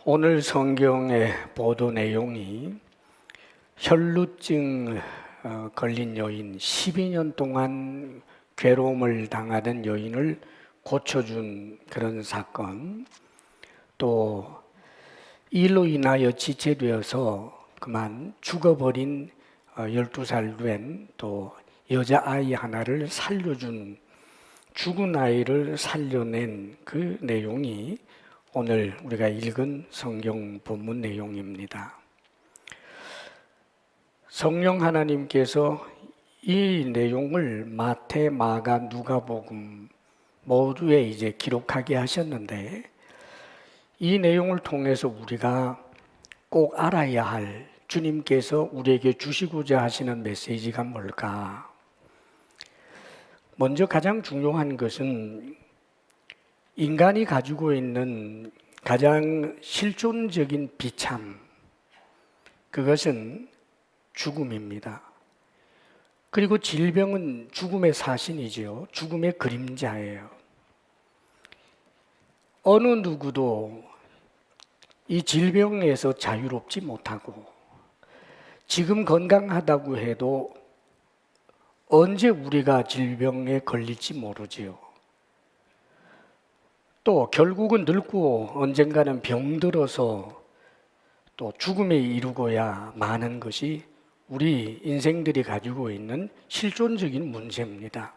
오늘 성경의 보도 내용이 혈루증 걸린 여인, 12년 동안 괴로움을 당하던 여인을 고쳐준 그런 사건, 또 일로 인하여 지체되어서 그만 죽어버린 12살 된 또 여자아이 하나를 살려준, 죽은 아이를 살려낸 그 내용이 오늘 우리가 읽은 성경 본문 내용입니다. 성령 하나님께서 이 내용을 마태, 마가, 누가복음 모두에 이제 기록하게 하셨는데, 이 내용을 통해서 우리가 꼭 알아야 할 주님께서 우리에게 주시고자 하시는 메시지가 뭘까? 먼저 가장 중요한 것은 인간이 가지고 있는 가장 실존적인 비참, 그것은 죽음입니다. 그리고 질병은 죽음의 사신이지요. 죽음의 그림자예요. 어느 누구도 이 질병에서 자유롭지 못하고, 지금 건강하다고 해도 언제 우리가 질병에 걸릴지 모르지요. 또 결국은 늙고 언젠가는 병들어서 또 죽음에 이르고야 마는 것이 우리 인생들이 가지고 있는 실존적인 문제입니다.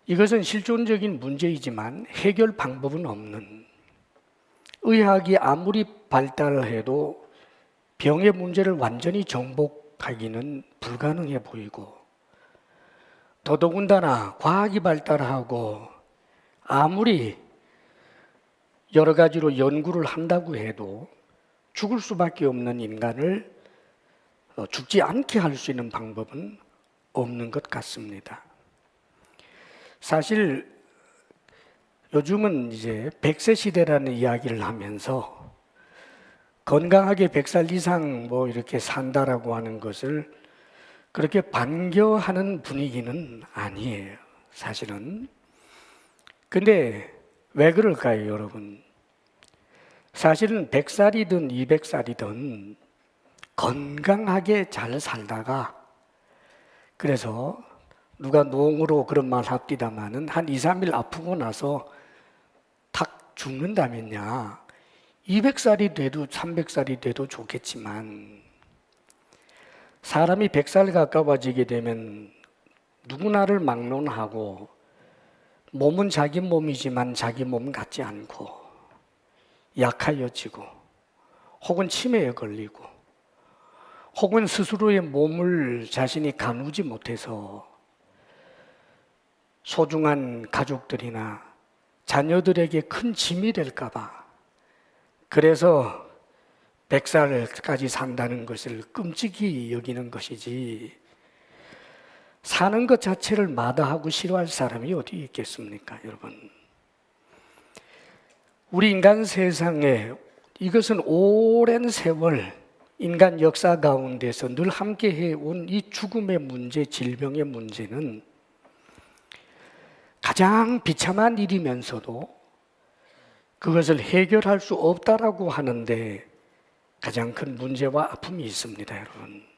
이것은 실존적인 문제이지만 해결 방법은 없는, 의학이 아무리 발달해도 병의 문제를 완전히 정복하기는 불가능해 보이고, 더더군다나 과학이 발달하고 아무리 여러 가지로 연구를 한다고 해도 죽을 수밖에 없는 인간을 죽지 않게 할 수 있는 방법은 없는 것 같습니다. 사실 요즘은 이제 100세 시대라는 이야기를 하면서 건강하게 100살 이상 이렇게 산다라고 하는 것을 그렇게 반겨하는 분위기는 아니에요, 사실은. 근데 왜 그럴까요, 여러분? 사실은 100살이든 200살이든 건강하게 잘 살다가, 그래서 누가 농으로 그런 말 합디다마는 한 2, 3일 아프고 나서 탁 죽는다면야 200살이 돼도 300살이 돼도 좋겠지만, 사람이 100살 가까워지게 되면 누구나를 막론하고 몸은 자기 몸이지만 자기 몸 같지 않고 약해지고, 혹은 치매에 걸리고, 혹은 스스로의 몸을 자신이 가누지 못해서 소중한 가족들이나 자녀들에게 큰 짐이 될까 봐, 그래서 100살까지 산다는 것을 끔찍이 여기는 것이지, 사는 것 자체를 마다하고 싫어할 사람이 어디 있겠습니까, 여러분? 우리 인간 세상에 이것은 오랜 세월 인간 역사 가운데서 늘 함께 해온 이 죽음의 문제, 질병의 문제는 가장 비참한 일이면서도 그것을 해결할 수 없다라고 하는데 가장 큰 문제와 아픔이 있습니다, 여러분.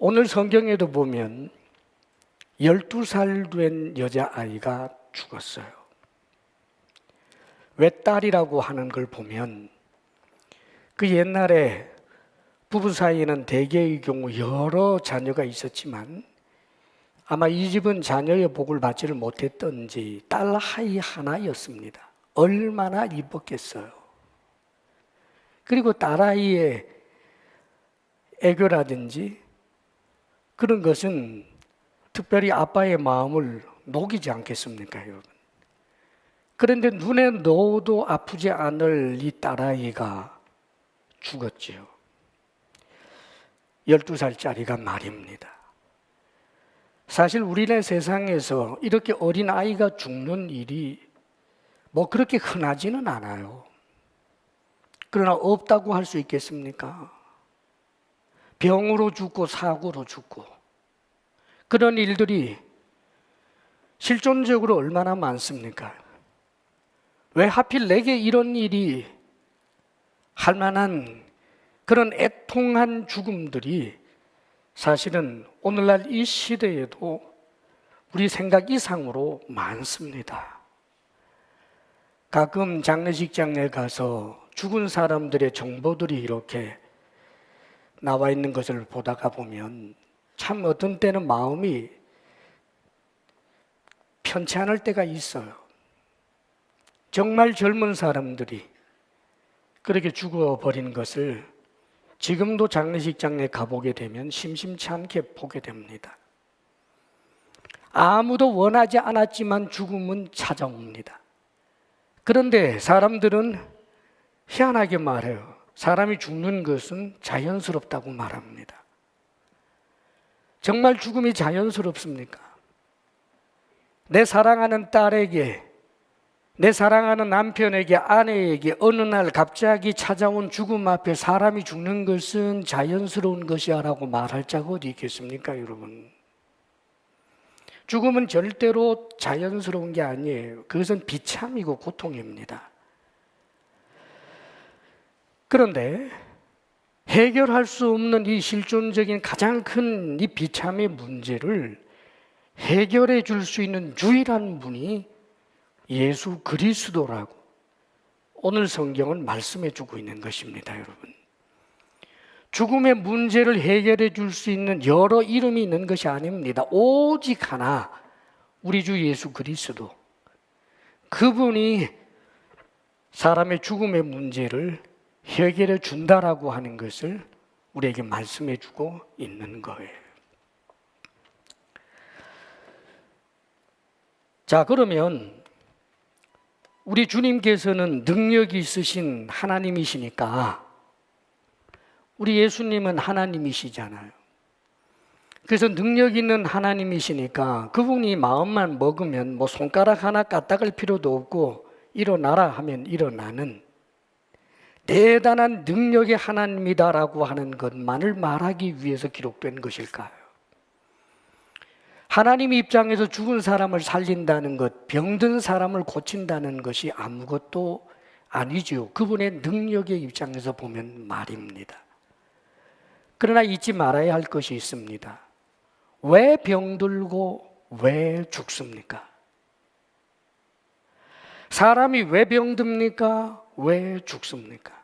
오늘 성경에도 보면 12살 된 여자아이가 죽었어요. 외딸이라고 하는 걸 보면, 그 옛날에 부부 사이에는 대개의 경우 여러 자녀가 있었지만 아마 이 집은 자녀의 복을 받지를 못했던지 딸아이 하나였습니다. 얼마나 이뻤겠어요. 그리고 딸아이의 애교라든지 그런 것은 특별히 아빠의 마음을 녹이지 않겠습니까, 여러분? 그런데 눈에 넣어도 아프지 않을 이 딸아이가 죽었지요. 12살짜리가 말입니다. 사실 우리네 세상에서 이렇게 어린 아이가 죽는 일이 그렇게 흔하지는 않아요. 그러나 없다고 할 수 있겠습니까? 병으로 죽고 사고로 죽고 그런 일들이 실존적으로 얼마나 많습니까? 왜 하필 내게 이런 일이 할 만한 그런 애통한 죽음들이 사실은 오늘날 이 시대에도 우리 생각 이상으로 많습니다. 가끔 장례식장에 가서 죽은 사람들의 정보들이 이렇게 나와 있는 것을 보다가 보면 참 어떤 때는 마음이 편치 않을 때가 있어요. 정말 젊은 사람들이 그렇게 죽어버린 것을 지금도 장례식장에 가보게 되면 심심치 않게 보게 됩니다. 아무도 원하지 않았지만 죽음은 찾아옵니다. 그런데 사람들은 희한하게 말해요. 사람이 죽는 것은 자연스럽다고 말합니다. 정말 죽음이 자연스럽습니까? 내 사랑하는 딸에게, 내 사랑하는 남편에게, 아내에게 어느 날 갑자기 찾아온 죽음 앞에 사람이 죽는 것은 자연스러운 것이야 라고 말할 자가 어디 있겠습니까, 여러분? 죽음은 절대로 자연스러운 게 아니에요. 그것은 비참이고 고통입니다. 그런데 해결할 수 없는 이 실존적인 가장 큰 이 비참의 문제를 해결해 줄 수 있는 유일한 분이 예수 그리스도라고 오늘 성경은 말씀해 주고 있는 것입니다, 여러분. 죽음의 문제를 해결해 줄 수 있는 여러 이름이 있는 것이 아닙니다. 오직 하나, 우리 주 예수 그리스도. 그분이 사람의 죽음의 문제를 해결해 준다라고 하는 것을 우리에게 말씀해 주고 있는 거예요. 자, 그러면 우리 주님께서는 능력이 있으신 하나님이시니까 우리 예수님은 하나님이시잖아요. 그래서 능력 있는 하나님이시니까 그분이 마음만 먹으면 뭐 손가락 하나 까딱할 필요도 없고 일어나라 하면 일어나는 대단한 능력의 하나님이다라고 하는 것만을 말하기 위해서 기록된 것일까요? 하나님 입장에서 죽은 사람을 살린다는 것, 병든 사람을 고친다는 것이 아무것도 아니죠. 그분의 능력의 입장에서 보면 말입니다. 그러나 잊지 말아야 할 것이 있습니다. 왜 병들고 왜 죽습니까? 사람이 왜 병듭니까? 왜 죽습니까?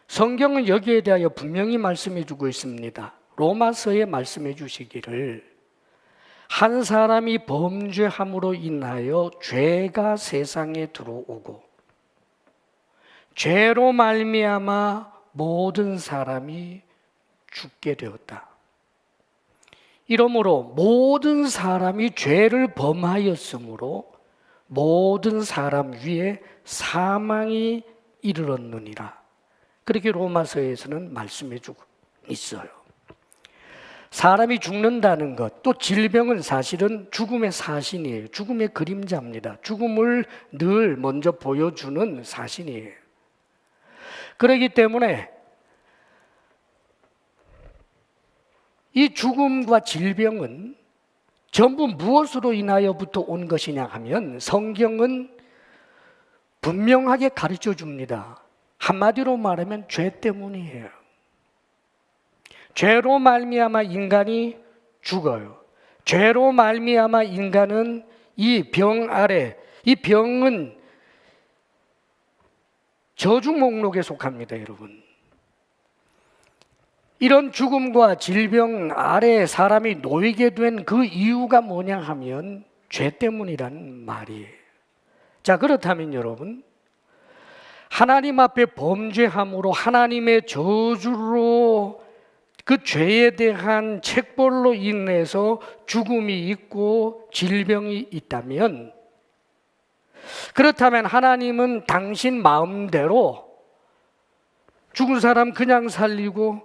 성경은 여기에 대하여 분명히 말씀해 주고 있습니다. 로마서에 말씀해 주시기를 한 사람이 범죄함으로 인하여 죄가 세상에 들어오고 죄로 말미암아 모든 사람이 죽게 되었다. 이러므로 모든 사람이 죄를 범하였으므로 모든 사람 위에 사망이 이르렀느니라. 그렇게 로마서에서는 말씀해 주고 있어요. 사람이 죽는다는 것, 또 질병은 사실은 죽음의 사신이에요. 죽음의 그림자입니다. 죽음을 늘 먼저 보여주는 사신이에요. 그렇기 때문에 이 죽음과 질병은 전부 무엇으로 인하여부터 온 것이냐 하면 성경은 분명하게 가르쳐 줍니다. 한마디로 말하면 죄 때문이에요. 죄로 말미암아 인간이 죽어요. 죄로 말미암아 인간은 이 병 아래, 이 병은 저주 목록에 속합니다, 여러분. 이런 죽음과 질병 아래 사람이 놓이게 된 그 이유가 뭐냐 하면 죄 때문이라는 말이에요. 자, 그렇다면 여러분, 하나님 앞에 범죄함으로 하나님의 저주로 그 죄에 대한 책벌로 인해서 죽음이 있고 질병이 있다면, 그렇다면 하나님은 당신 마음대로 죽은 사람 그냥 살리고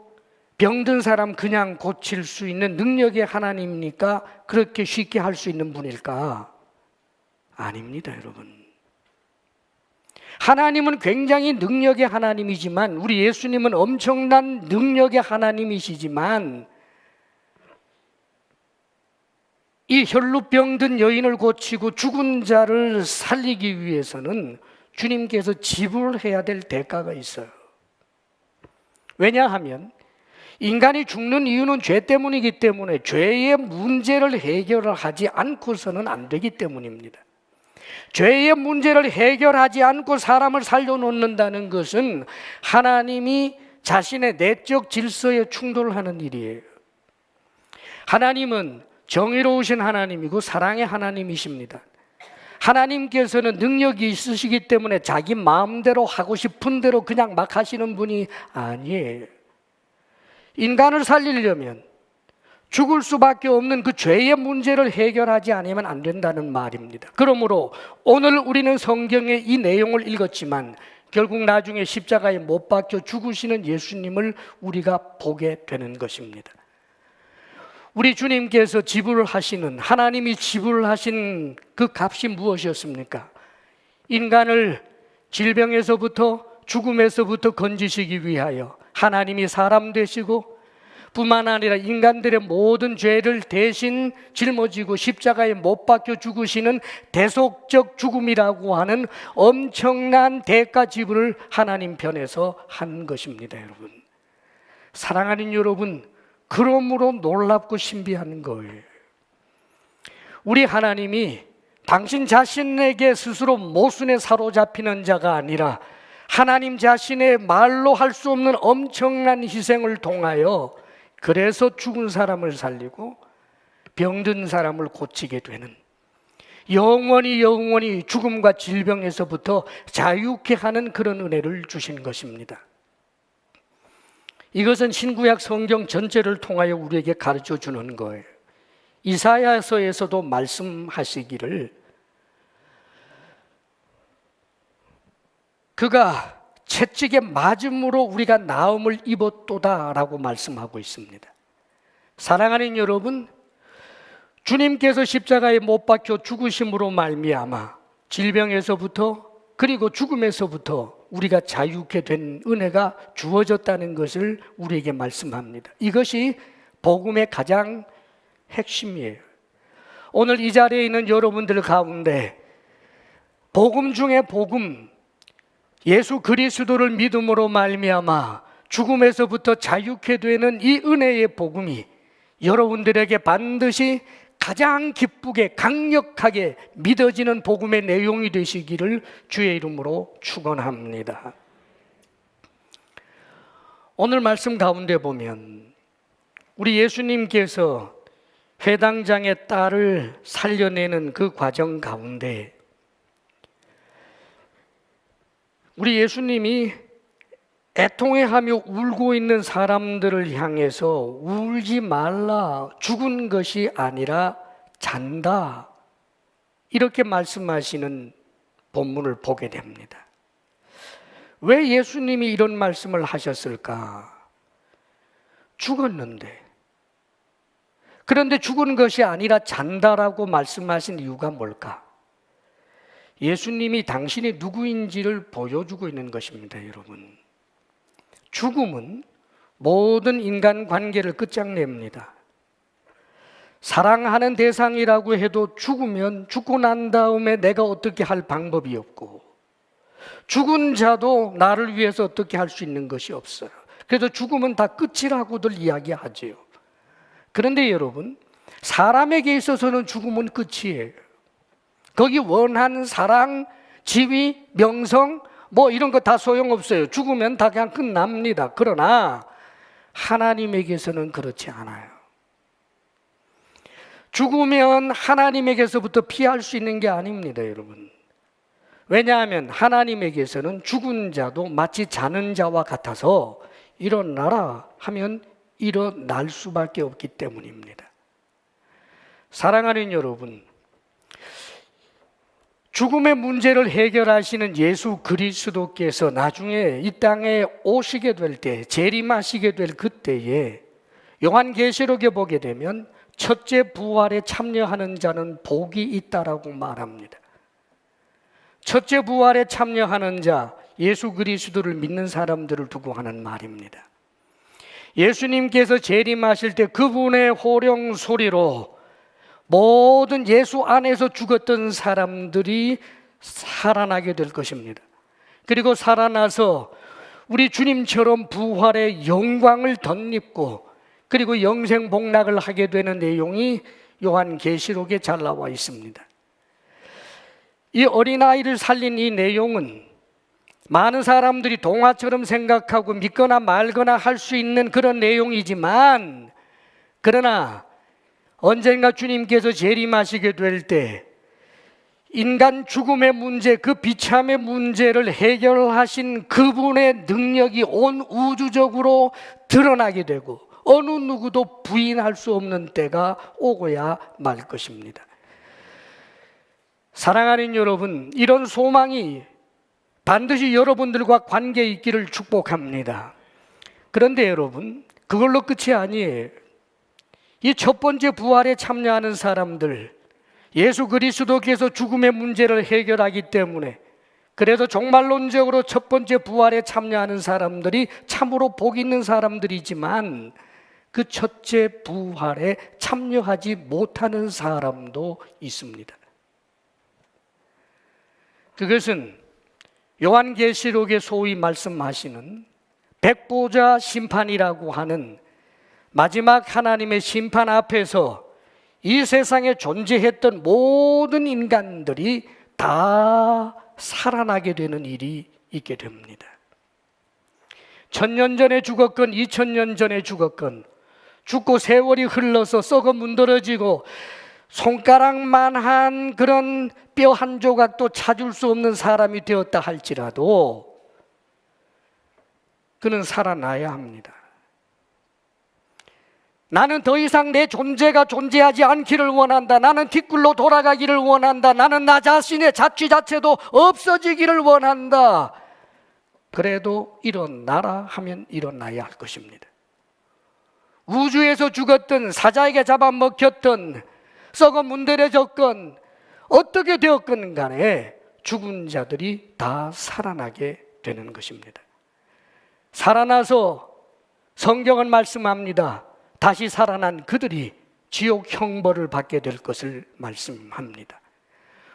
병든 사람 그냥 고칠 수 있는 능력의 하나님이니까 그렇게 쉽게 할 수 있는 분일까? 아닙니다, 여러분. 하나님은 굉장히 능력의 하나님이지만, 우리 예수님은 엄청난 능력의 하나님이시지만, 이 혈루병 든 여인을 고치고 죽은 자를 살리기 위해서는 주님께서 지불해야 될 대가가 있어요. 왜냐하면 인간이 죽는 이유는 죄 때문이기 때문에 죄의 문제를 해결하지 않고서는 안 되기 때문입니다. 죄의 문제를 해결하지 않고 사람을 살려놓는다는 것은 하나님이 자신의 내적 질서에 충돌하는 일이에요. 하나님은 정의로우신 하나님이고 사랑의 하나님이십니다. 하나님께서는 능력이 있으시기 때문에 자기 마음대로 하고 싶은 대로 그냥 막 하시는 분이 아니에요. 인간을 살리려면 죽을 수밖에 없는 그 죄의 문제를 해결하지 않으면 안 된다는 말입니다. 그러므로 오늘 우리는 성경의 이 내용을 읽었지만 결국 나중에 십자가에 못 박혀 죽으시는 예수님을 우리가 보게 되는 것입니다. 우리 주님께서 지불하시는, 하나님이 지불하신 그 값이 무엇이었습니까? 인간을 질병에서부터 죽음에서부터 건지시기 위하여 하나님이 사람 되시고 뿐만 아니라 인간들의 모든 죄를 대신 짊어지고 십자가에 못 박혀 죽으시는 대속적 죽음이라고 하는 엄청난 대가 지불을 하나님 편에서 한 것입니다. 여러분, 사랑하는 여러분, 그러므로 놀랍고 신비한 거예요. 우리 하나님이 당신 자신에게 스스로 모순에 사로잡히는 자가 아니라 하나님 자신의 말로 할 수 없는 엄청난 희생을 통하여 그래서 죽은 사람을 살리고 병든 사람을 고치게 되는, 영원히 죽음과 질병에서부터 자유케 하는 그런 은혜를 주신 것입니다. 이것은 신구약 성경 전체를 통하여 우리에게 가르쳐 주는 거예요. 이사야서에서도 말씀하시기를 그가 채찍에 맞음으로 우리가 나음을 입었도다라고 말씀하고 있습니다. 사랑하는 여러분, 주님께서 십자가에 못 박혀 죽으심으로 말미암아 질병에서부터 그리고 죽음에서부터 우리가 자유케 된 은혜가 주어졌다는 것을 우리에게 말씀합니다. 이것이 복음의 가장 핵심이에요. 오늘 이 자리에 있는 여러분들 가운데 복음 중에 복음, 예수 그리스도를 믿음으로 말미암아 죽음에서부터 자유케 되는 이 은혜의 복음이 여러분들에게 반드시 가장 기쁘게 강력하게 믿어지는 복음의 내용이 되시기를 주의 이름으로 축원합니다. 오늘 말씀 가운데 보면 우리 예수님께서 회당장의 딸을 살려내는 그 과정 가운데 우리 예수님이 애통해하며 울고 있는 사람들을 향해서 울지 말라, 죽은 것이 아니라 잔다, 이렇게 말씀하시는 본문을 보게 됩니다. 왜 예수님이 이런 말씀을 하셨을까? 죽었는데, 그런데 죽은 것이 아니라 잔다라고 말씀하신 이유가 뭘까? 예수님이 당신이 누구인지를 보여주고 있는 것입니다. 여러분, 죽음은 모든 인간관계를 끝장냅니다. 사랑하는 대상이라고 해도 죽으면 죽고 난 다음에 내가 어떻게 할 방법이 없고, 죽은 자도 나를 위해서 어떻게 할 수 있는 것이 없어요. 그래서 죽음은 다 끝이라고들 이야기하지요. 그런데 여러분, 사람에게 있어서는 죽음은 끝이에요. 거기 원한 사랑, 지위, 명성 뭐 이런 거 다 소용없어요. 죽으면 다 그냥 끝납니다. 그러나 하나님에게서는 그렇지 않아요. 죽으면 하나님에게서부터 피할 수 있는 게 아닙니다, 여러분. 왜냐하면 하나님에게서는 죽은 자도 마치 자는 자와 같아서 일어나라 하면 일어날 수밖에 없기 때문입니다. 사랑하는 여러분, 죽음의 문제를 해결하시는 예수 그리스도께서 나중에 이 땅에 오시게 될 때, 재림하시게 될 그때에 요한계시록에 보게 되면 첫째 부활에 참여하는 자는 복이 있다라고 말합니다. 첫째 부활에 참여하는 자, 예수 그리스도를 믿는 사람들을 두고 하는 말입니다. 예수님께서 재림하실 때 그분의 호령 소리로 모든 예수 안에서 죽었던 사람들이 살아나게 될 것입니다. 그리고 살아나서 우리 주님처럼 부활의 영광을 덧입고 그리고 영생 복락을 하게 되는 내용이 요한계시록에 잘 나와 있습니다. 이 어린아이를 살린 이 내용은 많은 사람들이 동화처럼 생각하고 믿거나 말거나 할 수 있는 그런 내용이지만, 그러나 언젠가 주님께서 재림하시게 될 때 인간 죽음의 문제, 그 비참의 문제를 해결하신 그분의 능력이 온 우주적으로 드러나게 되고 어느 누구도 부인할 수 없는 때가 오고야 말 것입니다. 사랑하는 여러분, 이런 소망이 반드시 여러분들과 관계 있기를 축복합니다. 그런데 여러분, 그걸로 끝이 아니에요. 이 첫 번째 부활에 참여하는 사람들, 예수 그리스도께서 죽음의 문제를 해결하기 때문에, 그래서 종말론적으로 첫 번째 부활에 참여하는 사람들이 참으로 복 있는 사람들이지만 그 첫째 부활에 참여하지 못하는 사람도 있습니다. 그것은 요한계시록에 소위 말씀하시는 백보자 심판이라고 하는 마지막 하나님의 심판 앞에서 이 세상에 존재했던 모든 인간들이 다 살아나게 되는 일이 있게 됩니다. 1000년 전에 죽었건 2000년 전에 죽었건 죽고 세월이 흘러서 썩어 문드러지고 손가락만한 그런 뼈 한 조각도 찾을 수 없는 사람이 되었다 할지라도 그는 살아나야 합니다. 나는 더 이상 내 존재가 존재하지 않기를 원한다. 나는 뒷굴로 돌아가기를 원한다. 나는 나 자신의 자취 자체도 없어지기를 원한다. 그래도 일어나라 하면 일어나야 할 것입니다. 우주에서 죽었던, 사자에게 잡아먹혔던, 썩어 문드러졌건 어떻게 되었건 간에 죽은 자들이 다 살아나게 되는 것입니다. 살아나서 성경은 말씀합니다. 다시 살아난 그들이 지옥 형벌을 받게 될 것을 말씀합니다.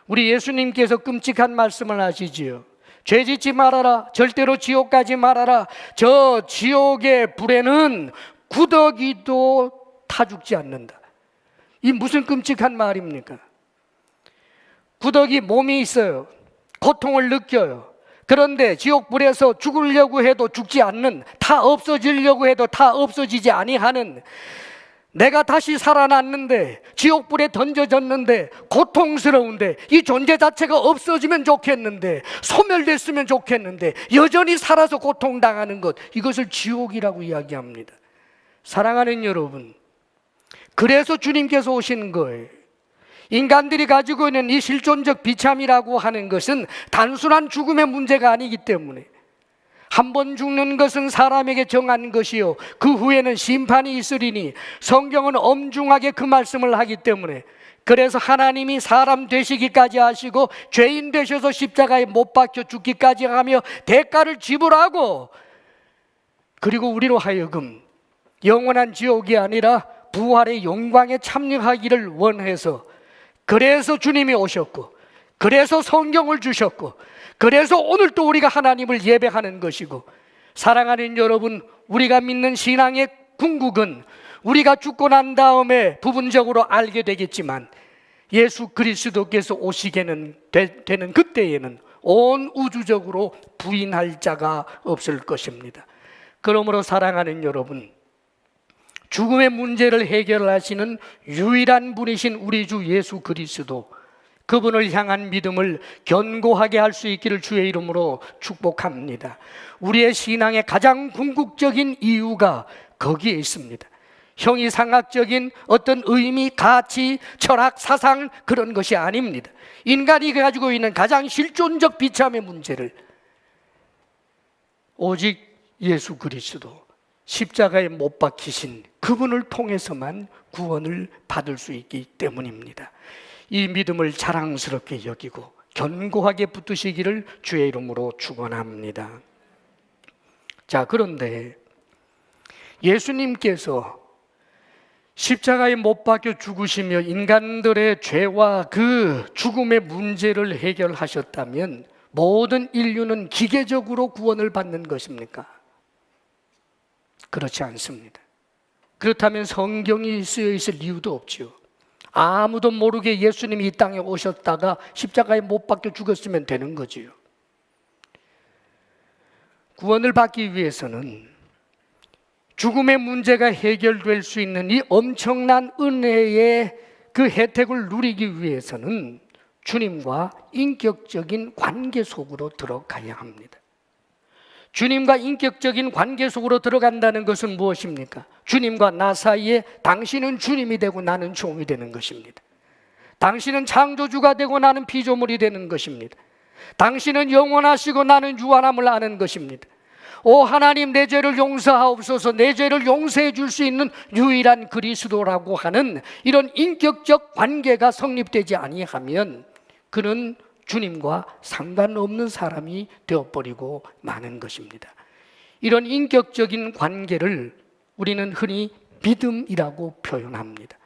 우리 예수님께서 끔찍한 말씀을 하시지요. 죄 짓지 말아라. 절대로 지옥 가지 말아라. 저 지옥의 불에는 구더기도 타 죽지 않는다. 이 무슨 끔찍한 말입니까? 구더기 몸이 있어요. 고통을 느껴요. 그런데 지옥불에서 죽으려고 해도 죽지 않는, 다 없어지려고 해도 다 없어지지 아니하는, 내가 다시 살아났는데 지옥불에 던져졌는데 고통스러운데 이 존재 자체가 없어지면 좋겠는데, 소멸됐으면 좋겠는데 여전히 살아서 고통당하는 것, 이것을 지옥이라고 이야기합니다. 사랑하는 여러분, 그래서 주님께서 오시는 거예요. 인간들이 가지고 있는 이 실존적 비참이라고 하는 것은 단순한 죽음의 문제가 아니기 때문에, 한 번 죽는 것은 사람에게 정한 것이요 그 후에는 심판이 있으리니 성경은 엄중하게 그 말씀을 하기 때문에, 그래서 하나님이 사람 되시기까지 하시고 죄인 되셔서 십자가에 못 박혀 죽기까지 하며 대가를 지불하고, 그리고 우리로 하여금 영원한 지옥이 아니라 부활의 영광에 참여하기를 원해서, 그래서 주님이 오셨고, 그래서 성경을 주셨고, 그래서 오늘 또 우리가 하나님을 예배하는 것이고, 사랑하는 여러분, 우리가 믿는 신앙의 궁극은 우리가 죽고 난 다음에 부분적으로 알게 되겠지만 예수 그리스도께서 오시게는 되는 그때에는 온 우주적으로 부인할 자가 없을 것입니다. 그러므로 사랑하는 여러분, 죽음의 문제를 해결하시는 유일한 분이신 우리 주 예수 그리스도, 그분을 향한 믿음을 견고하게 할 수 있기를 주의 이름으로 축복합니다. 우리의 신앙의 가장 궁극적인 이유가 거기에 있습니다. 형이상학적인 어떤 의미, 가치, 철학, 사상, 그런 것이 아닙니다. 인간이 가지고 있는 가장 실존적 비참의 문제를 오직 예수 그리스도, 십자가에 못 박히신 그분을 통해서만 구원을 받을 수 있기 때문입니다. 이 믿음을 자랑스럽게 여기고 견고하게 붙드시기를 주의 이름으로 축원합니다. 자, 그런데 예수님께서 십자가에 못 박혀 죽으시며 인간들의 죄와 그 죽음의 문제를 해결하셨다면 모든 인류는 기계적으로 구원을 받는 것입니까? 그렇지 않습니다. 그렇다면 성경이 쓰여 있을 이유도 없지요. 아무도 모르게 예수님이 이 땅에 오셨다가 십자가에 못 박혀 죽었으면 되는 거지요. 구원을 받기 위해서는 죽음의 문제가 해결될 수 있는 이 엄청난 은혜의 그 혜택을 누리기 위해서는 주님과 인격적인 관계 속으로 들어가야 합니다. 주님과 인격적인 관계 속으로 들어간다는 것은 무엇입니까? 주님과 나 사이에 당신은 주님이 되고 나는 종이 되는 것입니다. 당신은 창조주가 되고 나는 피조물이 되는 것입니다. 당신은 영원하시고 나는 유한함을 아는 것입니다. 오 하나님, 내 죄를 용서하옵소서. 내 죄를 용서해 줄 수 있는 유일한 그리스도라고 하는 이런 인격적 관계가 성립되지 아니하면 그는 주님과 상관없는 사람이 되어버리고 마는 것입니다. 이런 인격적인 관계를 우리는 흔히 믿음이라고 표현합니다.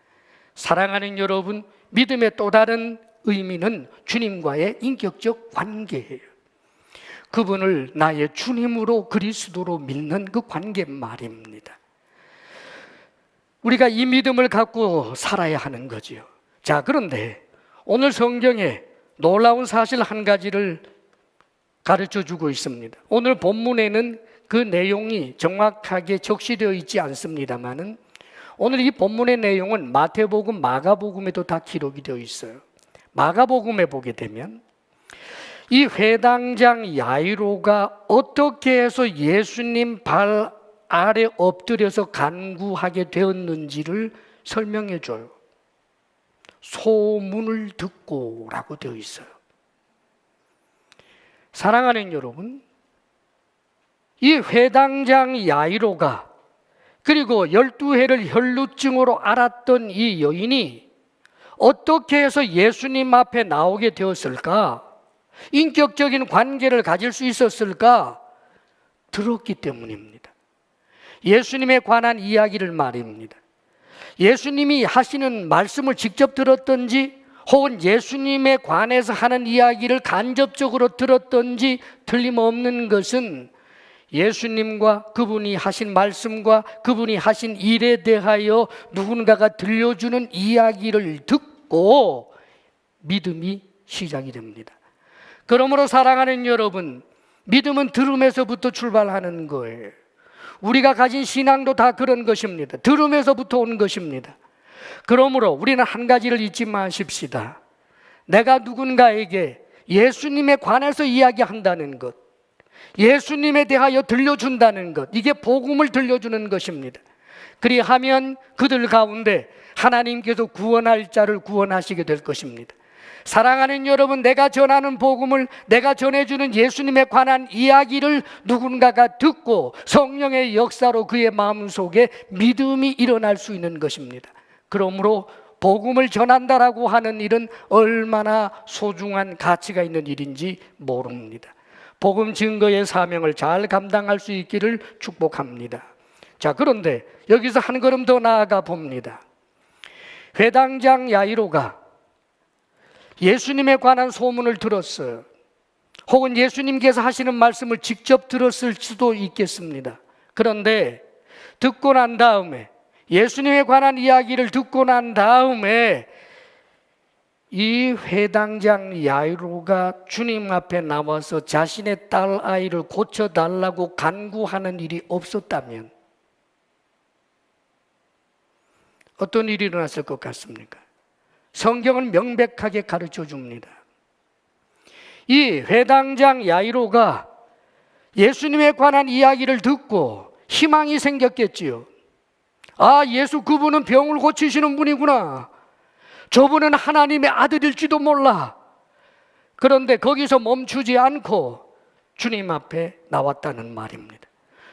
사랑하는 여러분, 믿음의 또 다른 의미는 주님과의 인격적 관계예요. 그분을 나의 주님으로 그리스도로 믿는 그 관계 말입니다. 우리가 이 믿음을 갖고 살아야 하는 거지요. 자, 그런데 오늘 성경에 놀라운 사실 한 가지를 가르쳐 주고 있습니다. 오늘 본문에는 그 내용이 정확하게 적시되어 있지 않습니다만은 오늘 이 본문의 내용은 마태복음, 마가복음에도 다 기록이 되어 있어요. 마가복음에 보게 되면 이 회당장 야이로가 어떻게 해서 예수님 발 아래 엎드려서 간구하게 되었는지를 설명해 줘요. 소문을 듣고 라고 되어 있어요. 사랑하는 여러분, 이 회당장 야이로가 그리고 12해를 혈루증으로 앓았던 이 여인이 어떻게 해서 예수님 앞에 나오게 되었을까? 인격적인 관계를 가질 수 있었을까? 들었기 때문입니다. 예수님에 관한 이야기를 말입니다. 예수님이 하시는 말씀을 직접 들었던지 혹은 예수님에 관해서 하는 이야기를 간접적으로 들었던지 틀림없는 것은 예수님과 그분이 하신 말씀과 그분이 하신 일에 대하여 누군가가 들려주는 이야기를 듣고 믿음이 시작이 됩니다. 그러므로 사랑하는 여러분, 믿음은 들음에서부터 출발하는 거예요. 우리가 가진 신앙도 다 그런 것입니다. 들음에서부터 온 것입니다. 그러므로 우리는 한 가지를 잊지 마십시다. 내가 누군가에게 예수님에 관해서 이야기한다는 것, 예수님에 대하여 들려준다는 것, 이게 복음을 들려주는 것입니다. 그리하면 그들 가운데 하나님께서 구원할 자를 구원하시게 될 것입니다. 사랑하는 여러분, 내가 전하는 복음을, 내가 전해주는 예수님에 관한 이야기를 누군가가 듣고 성령의 역사로 그의 마음속에 믿음이 일어날 수 있는 것입니다. 그러므로 복음을 전한다라고 하는 일은 얼마나 소중한 가치가 있는 일인지 모릅니다. 복음 증거의 사명을 잘 감당할 수 있기를 축복합니다. 자, 그런데 여기서 한 걸음 더 나아가 봅니다. 회당장 야이로가 예수님에 관한 소문을 들었어요. 혹은 예수님께서 하시는 말씀을 직접 들었을 수도 있겠습니다. 그런데 듣고 난 다음에, 예수님에 관한 이야기를 듣고 난 다음에 이 회당장 야이로가 주님 앞에 나와서 자신의 딸 아이를 고쳐달라고 간구하는 일이 없었다면 어떤 일이 일어났을 것 같습니까? 성경은 명백하게 가르쳐 줍니다. 이 회당장 야이로가 예수님에 관한 이야기를 듣고 희망이 생겼겠지요. 아, 예수 그분은 병을 고치시는 분이구나. 저분은 하나님의 아들일지도 몰라. 그런데 거기서 멈추지 않고 주님 앞에 나왔다는 말입니다.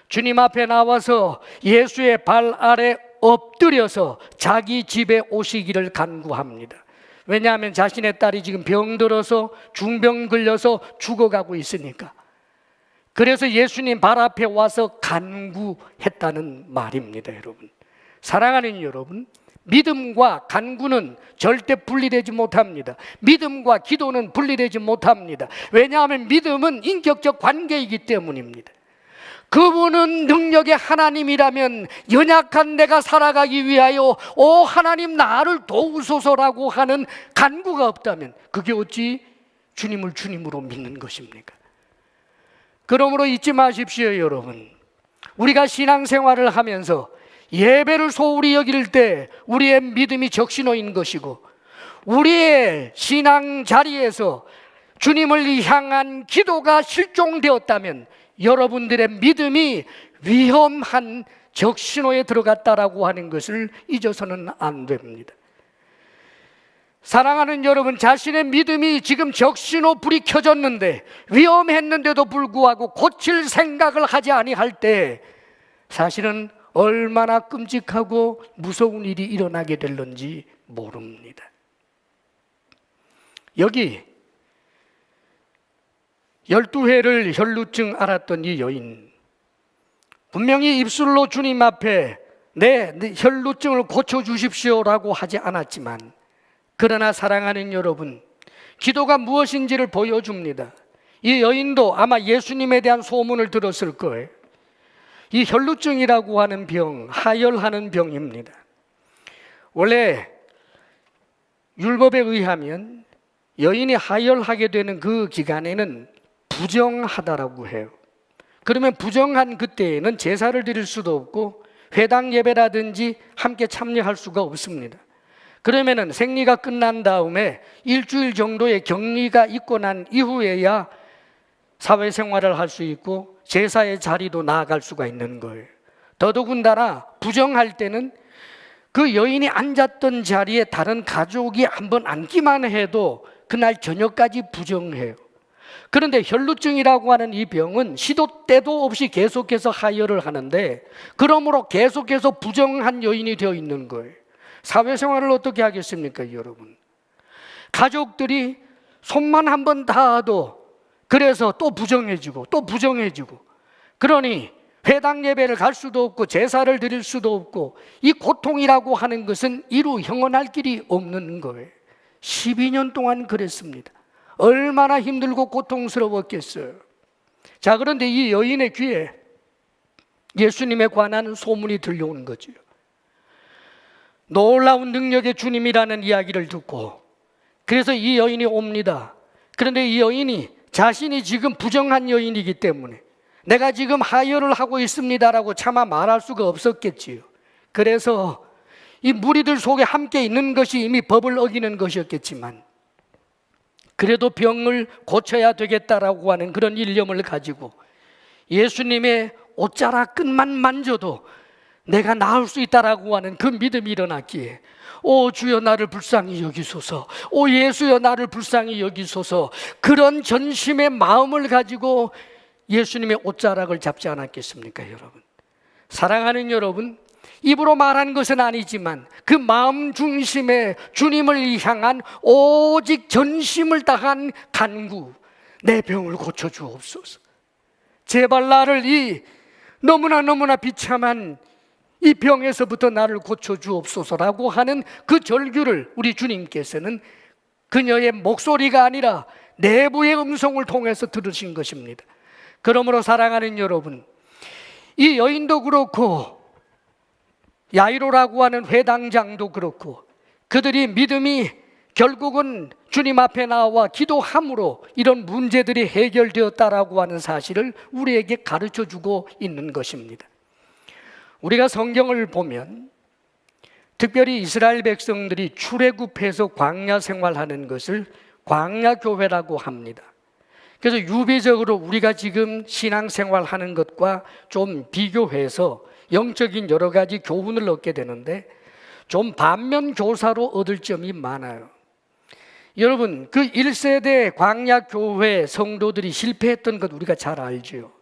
주님 앞에 나와서 예수의 발 아래 엎드려서 자기 집에 오시기를 간구합니다. 왜냐하면 자신의 딸이 지금 병들어서 중병 걸려서 죽어가고 있으니까. 그래서 예수님 발 앞에 와서 간구했다는 말입니다. 여러분, 사랑하는 여러분, 믿음과 간구는 절대 분리되지 못합니다. 믿음과 기도는 분리되지 못합니다. 왜냐하면 믿음은 인격적 관계이기 때문입니다. 그분은 능력의 하나님이라면 연약한 내가 살아가기 위하여 오 하나님 나를 도우소서라고 하는 간구가 없다면 그게 어찌 주님을 주님으로 믿는 것입니까? 그러므로 잊지 마십시오, 여러분. 우리가 신앙생활을 하면서 예배를 소홀히 여길 때 우리의 믿음이 적신호인 것이고, 우리의 신앙 자리에서 주님을 향한 기도가 실종되었다면 여러분들의 믿음이 위험한 적신호에 들어갔다라고 하는 것을 잊어서는 안 됩니다. 사랑하는 여러분, 자신의 믿음이 지금 적신호 불이 켜졌는데 위험했는데도 불구하고 고칠 생각을 하지 아니할 때 사실은 얼마나 끔찍하고 무서운 일이 일어나게 될는지 모릅니다. 여기 12회를 혈루증 앓았던 이 여인, 분명히 입술로 주님 앞에 내 혈루증을 고쳐주십시오라고 하지 않았지만, 그러나 사랑하는 여러분, 기도가 무엇인지를 보여줍니다. 이 여인도 아마 예수님에 대한 소문을 들었을 거예요. 이 혈루증이라고 하는 병, 하혈하는 병입니다. 원래 율법에 의하면 여인이 하혈하게 되는 그 기간에는 부정하다라고 해요. 그러면 부정한 그때에는 제사를 드릴 수도 없고 회당 예배라든지 함께 참여할 수가 없습니다. 그러면은 생리가 끝난 다음에 일주일 정도의 격리가 있고 난 이후에야 사회생활을 할 수 있고 제사의 자리도 나아갈 수가 있는 거예요. 더더군다나 부정할 때는 그 여인이 앉았던 자리에 다른 가족이 한번 앉기만 해도 그날 저녁까지 부정해요. 그런데 혈루증이라고 하는 이 병은 시도 때도 없이 계속해서 하혈을 하는데, 그러므로 계속해서 부정한 여인이 되어 있는 거예요. 사회생활을 어떻게 하겠습니까, 여러분? 가족들이 손만 한번 닿아도 그래서 또 부정해지고 또 부정해지고, 그러니 회당 예배를 갈 수도 없고 제사를 드릴 수도 없고, 이 고통이라고 하는 것은 이루 형언할 길이 없는 거예요. 12년 동안 그랬습니다. 얼마나 힘들고 고통스러웠겠어요. 자, 그런데 이 여인의 귀에 예수님에 관한 소문이 들려오는 거죠. 놀라운 능력의 주님이라는 이야기를 듣고, 그래서 이 여인이 옵니다. 그런데 이 여인이 자신이 지금 부정한 여인이기 때문에 내가 지금 하혈을 하고 있습니다라고 차마 말할 수가 없었겠지요. 그래서 이 무리들 속에 함께 있는 것이 이미 법을 어기는 것이었겠지만, 그래도 병을 고쳐야 되겠다라고 하는 그런 일념을 가지고 예수님의 옷자락 끝만 만져도 내가 나을 수 있다라고 하는 그 믿음이 일어났기에, 오 주여 나를 불쌍히 여기소서, 오 예수여 나를 불쌍히 여기소서, 그런 전심의 마음을 가지고 예수님의 옷자락을 잡지 않았겠습니까, 여러분? 사랑하는 여러분, 입으로 말한 것은 아니지만 그 마음 중심에 주님을 향한 오직 전심을 다한 간구, 내 병을 고쳐주옵소서, 제발 나를 이 너무나 비참한 이 병에서부터 나를 고쳐주옵소서라고 하는 그 절규를 우리 주님께서는 그녀의 목소리가 아니라 내부의 음성을 통해서 들으신 것입니다. 그러므로 사랑하는 여러분, 이 여인도 그렇고 야이로라고 하는 회당장도 그렇고, 그들이 믿음이 결국은 주님 앞에 나와 기도함으로 이런 문제들이 해결되었다라고 하는 사실을 우리에게 가르쳐주고 있는 것입니다. 우리가 성경을 보면 특별히 이스라엘 백성들이 출애굽해서 광야 생활하는 것을 광야교회라고 합니다. 그래서 유비적으로 우리가 지금 신앙생활하는 것과 좀 비교해서 영적인 여러 가지 교훈을 얻게 되는데, 좀 반면 교사로 얻을 점이 많아요. 여러분, 그 1세대 광야교회 성도들이 실패했던 것 우리가 잘 알죠.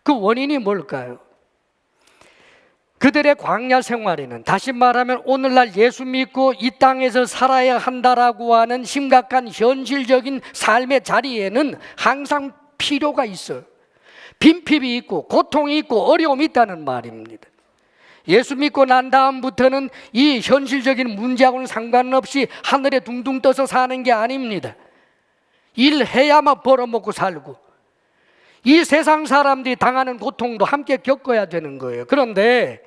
그 원인이 뭘까요? 그들의 광야 생활에는, 다시 말하면 오늘날 예수 믿고 이 땅에서 살아야 한다라고 하는 심각한 현실적인 삶의 자리에는 항상 필요가 있어요. 빈핍이 있고 고통이 있고 어려움이 있다는 말입니다. 예수 믿고 난 다음부터는 이 현실적인 문제하고는 상관없이 하늘에 둥둥 떠서 사는 게 아닙니다. 일해야만 벌어먹고 살고 이 세상 사람들이 당하는 고통도 함께 겪어야 되는 거예요. 그런데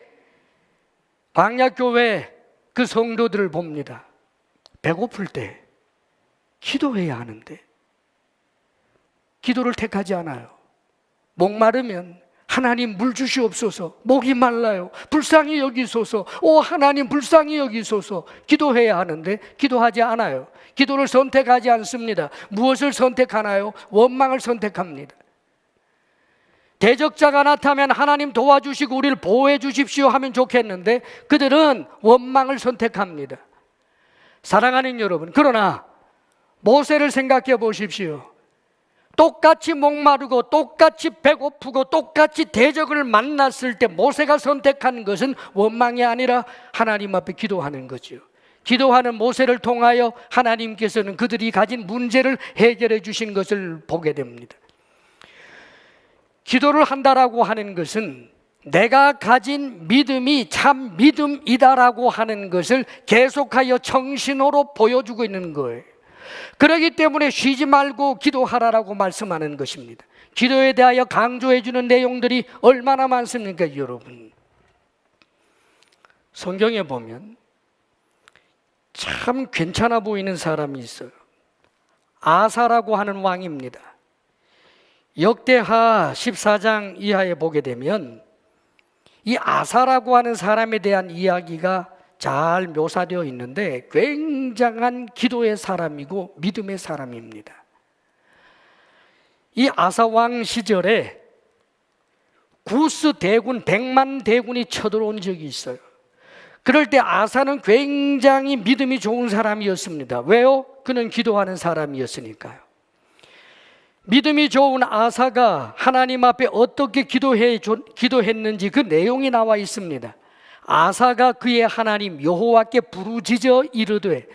광야교회 그 성도들을 봅니다. 배고플 때 기도해야 하는데 기도를 택하지 않아요. 목마르면 하나님 물 주시옵소서, 목이 말라요, 불쌍히 여기소서, 오 하나님 불쌍히 여기소서, 기도해야 하는데 기도하지 않아요. 기도를 선택하지 않습니다. 무엇을 선택하나요? 원망을 선택합니다. 대적자가 나타나면 하나님 도와주시고 우리를 보호해 주십시오 하면 좋겠는데 그들은 원망을 선택합니다. 사랑하는 여러분, 그러나 모세를 생각해 보십시오. 똑같이 목마르고 똑같이 배고프고 똑같이 대적을 만났을 때 모세가 선택한 것은 원망이 아니라 하나님 앞에 기도하는 거죠. 기도하는 모세를 통하여 하나님께서는 그들이 가진 문제를 해결해 주신 것을 보게 됩니다. 기도를 한다라고 하는 것은 내가 가진 믿음이 참 믿음이다라고 하는 것을 계속하여 정신으로 보여주고 있는 거예요. 그렇기 때문에 쉬지 말고 기도하라라고 말씀하는 것입니다. 기도에 대하여 강조해 주는 내용들이 얼마나 많습니까, 여러분? 성경에 보면 참 괜찮아 보이는 사람이 있어요. 아사라고 하는 왕입니다. 역대하 14장 이하에 보게 되면 이 아사라고 하는 사람에 대한 이야기가 잘 묘사되어 있는데 굉장한 기도의 사람이고 믿음의 사람입니다. 이 아사왕 시절에 구스 대군 100만 대군이 쳐들어온 적이 있어요. 그럴 때 아사는 굉장히 믿음이 좋은 사람이었습니다. 왜요? 그는 기도하는 사람이었으니까요. 믿음이 좋은 아사가 하나님 앞에 어떻게 기도했는지 그 내용이 나와 있습니다. 아사가 그의 하나님 여호와께 부르짖어 이르되,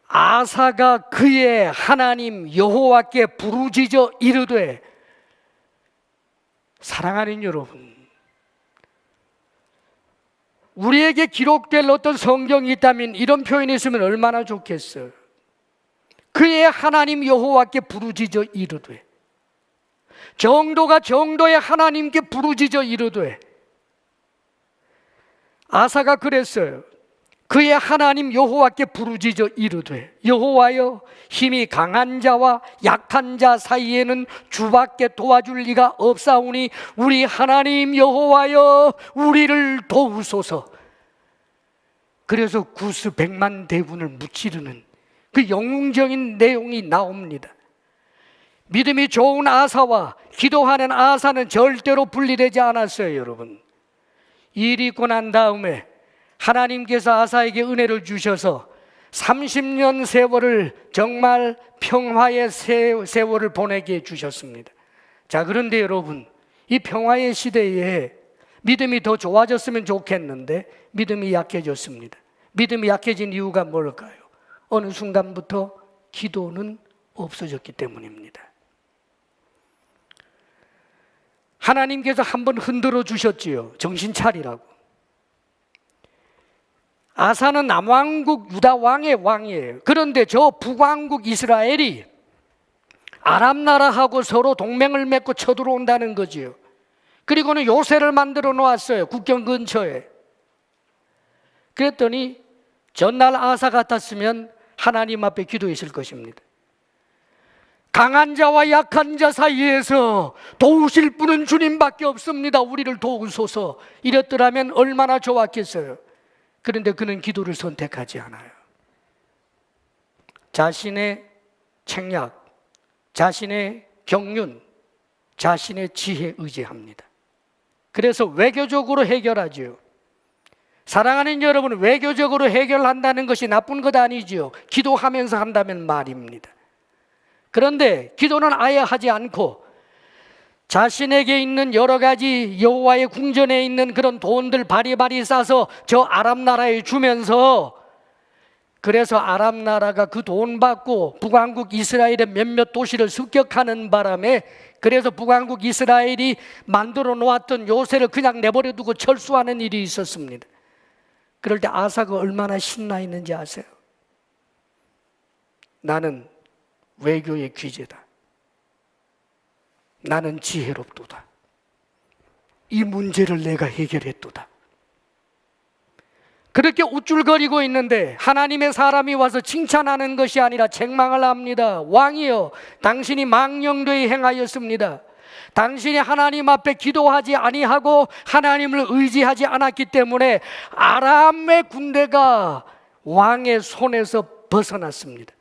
아사가 그의 하나님 여호와께 부르짖어 이르되. 사랑하는 여러분, 우리에게 기록될 어떤 성경이 있다면 이런 표현이 있으면 얼마나 좋겠어요. 그의 하나님 여호와께 부르짖어 이르되, 정도가 정도의 하나님께 부르짖어 이르되. 아사가 그랬어요. 그의 하나님 여호와께 부르짖어 이르되, 여호와여, 힘이 강한 자와 약한 자 사이에는 주밖에 도와줄 리가 없사오니 우리 하나님 여호와여, 우리를 도우소서. 그래서 구스 100만 대군을 무찌르는 그 영웅적인 내용이 나옵니다. 믿음이 좋은 아사와 기도하는 아사는 절대로 분리되지 않았어요, 여러분. 일이 있고 난 다음에 하나님께서 아사에게 은혜를 주셔서 30년 세월을 정말 평화의 세월을 보내게 해주셨습니다. 자, 그런데 여러분, 이 평화의 시대에 믿음이 더 좋아졌으면 좋겠는데 믿음이 약해졌습니다. 믿음이 약해진 이유가 뭘까요? 어느 순간부터 기도는 없어졌기 때문입니다. 하나님께서 한번 흔들어 주셨지요. 정신 차리라고. 아사는 남왕국 유다 왕의 왕이에요. 그런데 저 북왕국 이스라엘이 아람 나라하고 서로 동맹을 맺고 쳐들어온다는 거지요. 그리고는 요새를 만들어 놓았어요. 국경 근처에. 그랬더니 전날 아사 같았으면 하나님 앞에 기도했을 것입니다. 강한 자와 약한 자 사이에서 도우실 분은 주님밖에 없습니다. 우리를 도우소서. 이랬더라면 얼마나 좋았겠어요. 그런데 그는 기도를 선택하지 않아요. 자신의 책략, 자신의 경륜, 자신의 지혜에 의지합니다. 그래서 외교적으로 해결하지요. 사랑하는 여러분, 외교적으로 해결한다는 것이 나쁜 것 아니지요. 기도하면서 한다면 말입니다. 그런데 기도는 아예 하지 않고 자신에게 있는 여러 가지 여호와의 궁전에 있는 그런 돈들 바리바리 싸서 저 아람 나라에 주면서 그래서 아람 나라가 그 돈 받고 북왕국 이스라엘의 몇몇 도시를 습격하는 바람에, 그래서 북왕국 이스라엘이 만들어 놓았던 요새를 그냥 내버려 두고 철수하는 일이 있었습니다. 그럴 때 아사가 얼마나 신나 있는지 아세요? 나는 외교의 귀재다. 나는 지혜롭도다. 이 문제를 내가 해결했도다. 그렇게 우쭐거리고 있는데 하나님의 사람이 와서 칭찬하는 것이 아니라 책망을 합니다. 왕이여, 당신이 망령되이 행하였습니다. 당신이 하나님 앞에 기도하지 아니하고 하나님을 의지하지 않았기 때문에 아람의 군대가 왕의 손에서 벗어났습니다.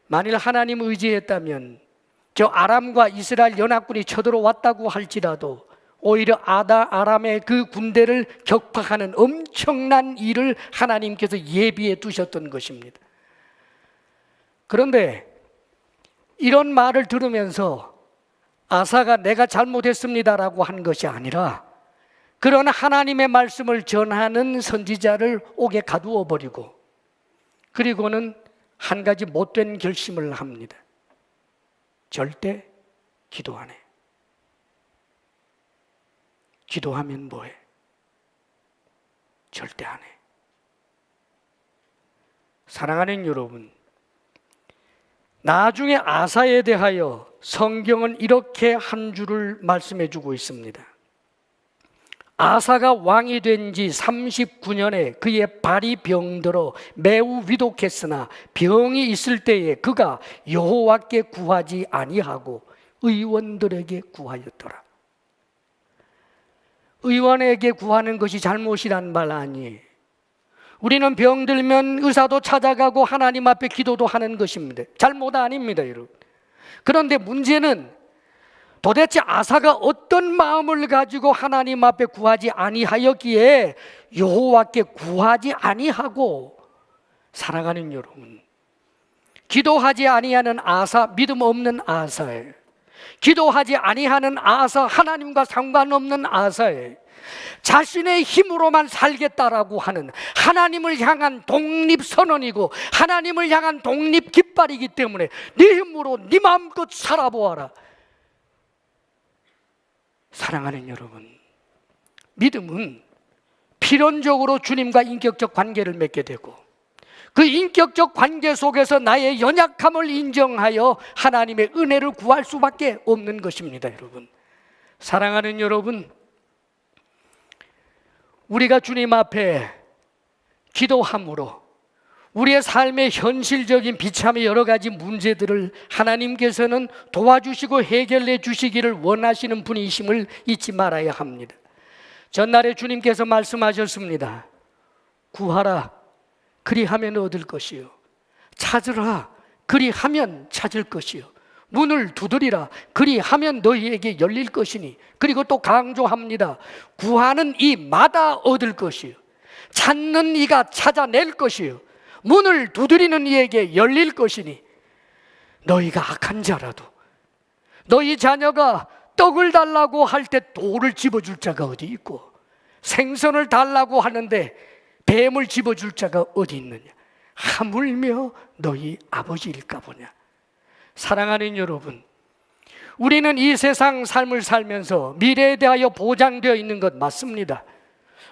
만일 하나님을 의지했다면 저 아람과 이스라엘 연합군이 쳐들어왔다고 할지라도 오히려 아람의 그 군대를 격파하는 엄청난 일을 하나님께서 예비해 두셨던 것입니다. 그런데 이런 말을 들으면서 아사가 내가 잘못했습니다라고 한 것이 아니라, 그런 하나님의 말씀을 전하는 선지자를 옥에 가두어 버리고, 그리고는 한 가지 못된 결심을 합니다. 절대 기도 안 해. 기도하면 뭐해? 절대 안 해. 사랑하는 여러분, 나중에 아사에 대하여 성경은 이렇게 한 줄을 말씀해 주고 있습니다. 아사가 왕이 된 지 39년에 그의 발이 병들어 매우 위독했으나 병이 있을 때에 그가 여호와께 구하지 아니하고 의원들에게 구하였더라. 의원에게 구하는 것이 잘못이란 말 아니에요. 우리는 병들면 의사도 찾아가고 하나님 앞에 기도도 하는 것입니다. 잘못 아닙니다, 여러분. 그런데 문제는 도대체 아사가 어떤 마음을 가지고 하나님 앞에 구하지 아니하였기에 여호와께 구하지 아니하고, 사랑하는 여러분, 기도하지 아니하는 아사, 믿음 없는 아사예요. 기도하지 아니하는 아사, 하나님과 상관없는 아사예요. 자신의 힘으로만 살겠다라고 하는, 하나님을 향한 독립선언이고 하나님을 향한 독립깃발이기 때문에 네 힘으로 네 마음껏 살아보아라. 사랑하는 여러분, 믿음은 필연적으로 주님과 인격적 관계를 맺게 되고, 그 인격적 관계 속에서 나의 연약함을 인정하여 하나님의 은혜를 구할 수밖에 없는 것입니다. 여러분, 사랑하는 여러분, 우리가 주님 앞에 기도함으로 우리의 삶의 현실적인 비참의 여러 가지 문제들을 하나님께서는 도와주시고 해결해 주시기를 원하시는 분이심을 잊지 말아야 합니다. 전날에 주님께서 말씀하셨습니다. 구하라, 그리하면 얻을 것이요. 찾으라, 그리하면 찾을 것이요. 문을 두드리라, 그리하면 너희에게 열릴 것이니. 그리고 또 강조합니다. 구하는 이마다 얻을 것이요. 찾는 이가 찾아낼 것이요. 문을 두드리는 이에게 열릴 것이니. 너희가 악한 자라도 너희 자녀가 떡을 달라고 할 때 돌을 집어줄 자가 어디 있고, 생선을 달라고 하는데 뱀을 집어줄 자가 어디 있느냐. 하물며 너희 아버지일까 보냐. 사랑하는 여러분, 우리는 이 세상 삶을 살면서 미래에 대하여 보장되어 있는 것 맞습니다.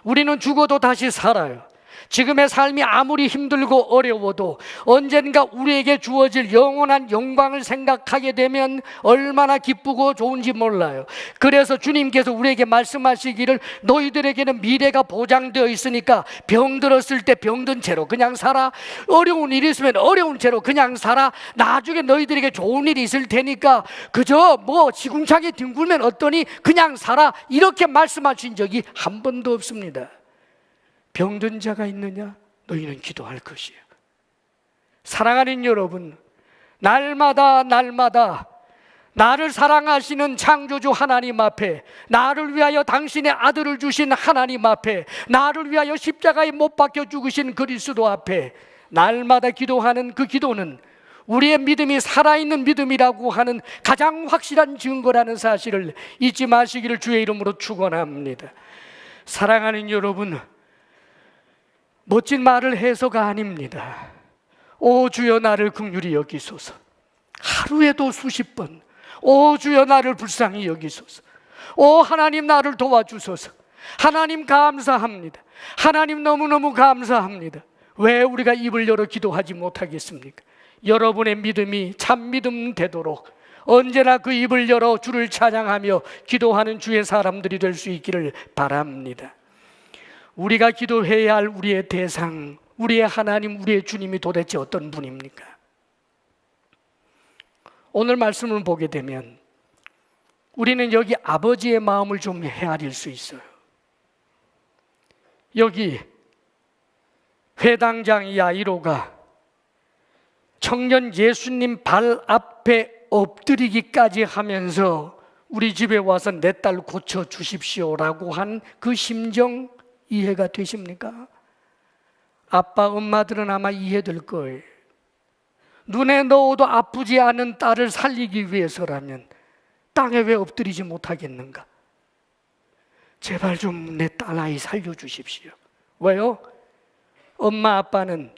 우리는 죽어도 다시 살아요. 지금의 삶이 아무리 힘들고 어려워도 언젠가 우리에게 주어질 영원한 영광을 생각하게 되면 얼마나 기쁘고 좋은지 몰라요. 그래서 주님께서 우리에게 말씀하시기를 너희들에게는 미래가 보장되어 있으니까 병들었을 때 병든 채로 그냥 살아. 어려운 일이 있으면 어려운 채로 그냥 살아. 나중에 너희들에게 좋은 일이 있을 테니까 그저 뭐 지궁창에 뒹굴면 어떠니 그냥 살아. 이렇게 말씀하신 적이 한 번도 없습니다. 병든 자가 있느냐? 너희는 기도할 것이에요. 사랑하는 여러분, 날마다 나를 사랑하시는 창조주 하나님 앞에, 나를 위하여 당신의 아들을 주신 하나님 앞에, 나를 위하여 십자가에 못 박혀 죽으신 그리스도 앞에 날마다 기도하는 그 기도는 우리의 믿음이 살아있는 믿음이라고 하는 가장 확실한 증거라는 사실을 잊지 마시기를 주의 이름으로 축원합니다. 사랑하는 여러분, 멋진 말을 해서가 아닙니다. 오 주여 나를 긍휼히 여기소서. 하루에도 수십 번, 오 주여 나를 불쌍히 여기소서. 오 하나님 나를 도와주소서. 하나님 감사합니다. 하나님 너무너무 감사합니다. 왜 우리가 입을 열어 기도하지 못하겠습니까? 여러분의 믿음이 참 믿음 되도록 언제나 그 입을 열어 주를 찬양하며 기도하는 주의 사람들이 될 수 있기를 바랍니다. 우리가 기도해야 할 우리의 대상, 우리의 하나님, 우리의 주님이 도대체 어떤 분입니까? 오늘 말씀을 보게 되면 우리는 여기 아버지의 마음을 좀 헤아릴 수 있어요. 여기 회당장 야이로가 청년 예수님 발 앞에 엎드리기까지 하면서 우리 집에 와서 내 딸 고쳐 주십시오라고 한 그 심정 이해가 되십니까? 아빠 엄마들은 아마 이해될 거예요. 눈에 넣어도 아프지 않은 딸을 살리기 위해서라면 땅에 왜 엎드리지 못하겠는가? 제발 좀 내 딸아이 살려주십시오. 왜요? 엄마 아빠는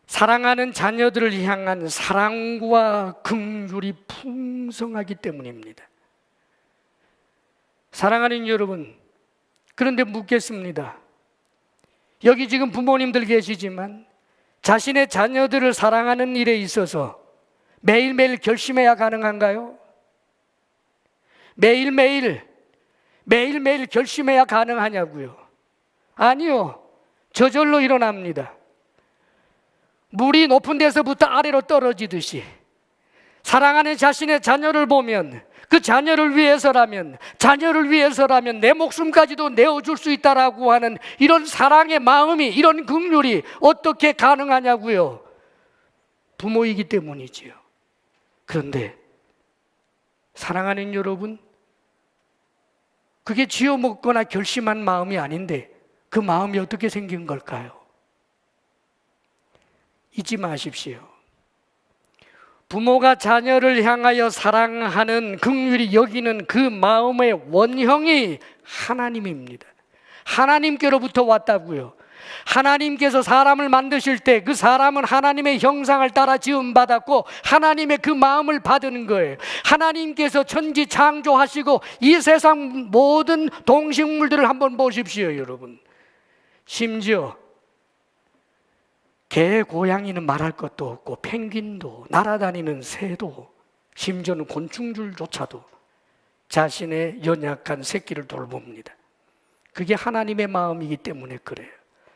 사랑하는 자녀들을 향한 사랑과 긍휼이 풍성하기 때문입니다. 사랑하는 여러분, 그런데 묻겠습니다. 여기 지금 부모님들 계시지만 자신의 자녀들을 사랑하는 일에 있어서 매일매일 결심해야 가능한가요? 매일매일 결심해야 가능하냐고요? 아니요. 저절로 일어납니다. 물이 높은 데서부터 아래로 떨어지듯이 사랑하는 자신의 자녀를 보면 그 자녀를 위해서라면 내 목숨까지도 내어줄 수 있다라고 하는 이런 사랑의 마음이, 이런 긍휼이 어떻게 가능하냐고요? 부모이기 때문이지요. 그런데 사랑하는 여러분, 그게 지어먹거나 결심한 마음이 아닌데 그 마음이 어떻게 생긴 걸까요? 잊지 마십시오. 부모가 자녀를 향하여 사랑하는, 긍휼히 여기는 그 마음의 원형이 하나님입니다. 하나님께로부터 왔다고요. 하나님께서 사람을 만드실 때 그 사람은 하나님의 형상을 따라 지음받았고 하나님의 그 마음을 받은 거예요. 하나님께서 천지 창조하시고 이 세상 모든 동식물들을 한번 보십시오, 여러분. 심지어 개, 고양이는 말할 것도 없고 펭귄도, 날아다니는 새도, 심지어는 곤충들조차도 자신의 연약한 새끼를 돌봅니다. 그게 하나님의 마음이기 때문에 그래요.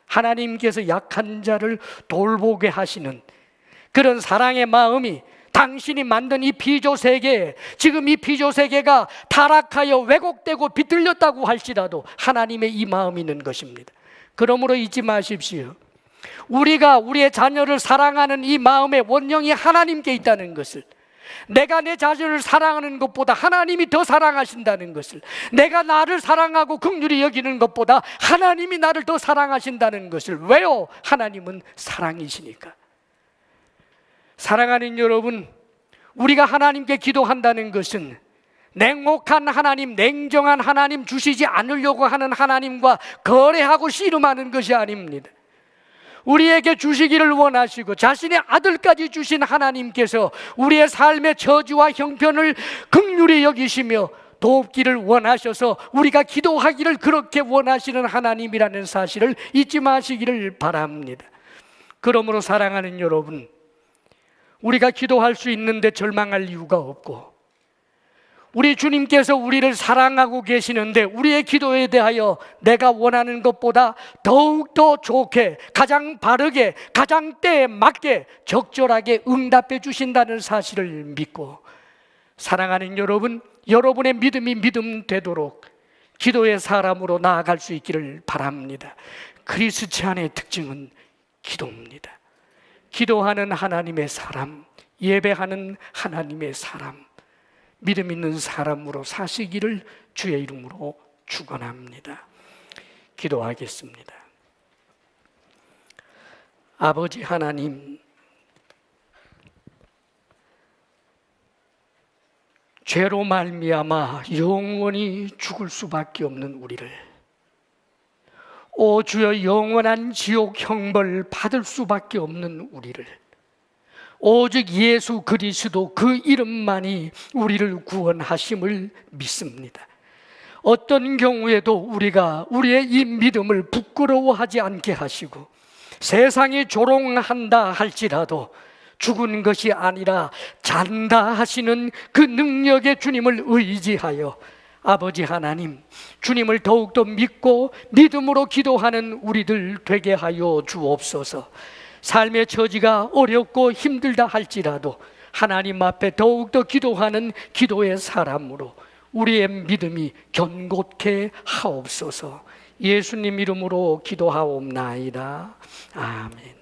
하나님께서 약한 자를 돌보게 하시는 그런 사랑의 마음이 당신이 만든 이 피조세계, 지금 이 피조세계가 타락하여 왜곡되고 비틀렸다고 할지라도 하나님의 이 마음이 있는 것입니다. 그러므로 잊지 마십시오. 우리가 우리의 자녀를 사랑하는 이 마음의 원형이 하나님께 있다는 것을, 내가 내 자신을 사랑하는 것보다 하나님이 더 사랑하신다는 것을, 내가 나를 사랑하고 긍휼히 여기는 것보다 하나님이 나를 더 사랑하신다는 것을. 왜요? 하나님은 사랑이시니까. 사랑하는 여러분, 우리가 하나님께 기도한다는 것은 냉혹한 하나님, 냉정한 하나님, 주시지 않으려고 하는 하나님과 거래하고 씨름하는 것이 아닙니다. 우리에게 주시기를 원하시고 자신의 아들까지 주신 하나님께서 우리의 삶의 저주와 형편을 긍휼히 여기시며 돕기를 원하셔서 우리가 기도하기를 그렇게 원하시는 하나님이라는 사실을 잊지 마시기를 바랍니다. 그러므로 사랑하는 여러분, 우리가 기도할 수 있는데 절망할 이유가 없고, 우리 주님께서 우리를 사랑하고 계시는데 우리의 기도에 대하여 내가 원하는 것보다 더욱더 좋게, 가장 바르게, 가장 때에 맞게 적절하게 응답해 주신다는 사실을 믿고, 사랑하는 여러분, 여러분의 믿음이 믿음 되도록 기도의 사람으로 나아갈 수 있기를 바랍니다. 그리스찬의 특징은 기도입니다. 기도하는 하나님의 사람, 예배하는 하나님의 사람, 믿음 있는 사람으로 사시기를 주의 이름으로 축원합니다. 기도하겠습니다. 아버지 하나님, 죄로 말미암아 영원히 죽을 수밖에 없는 우리를 오 주여, 영원한 지옥 형벌 받을 수밖에 없는 우리를, 오직 예수 그리스도 그 이름만이 우리를 구원하심을 믿습니다. 어떤 경우에도 우리가 우리의 이 믿음을 부끄러워하지 않게 하시고, 세상이 조롱한다 할지라도 죽은 것이 아니라 잔다 하시는 그 능력의 주님을 의지하여 아버지 하나님, 주님을 더욱더 믿고 믿음으로 기도하는 우리들 되게 하여 주옵소서. 삶의 처지가 어렵고 힘들다 할지라도 하나님 앞에 더욱더 기도하는 기도의 사람으로 우리의 믿음이 견고케 하옵소서. 예수님 이름으로 기도하옵나이다. 아멘.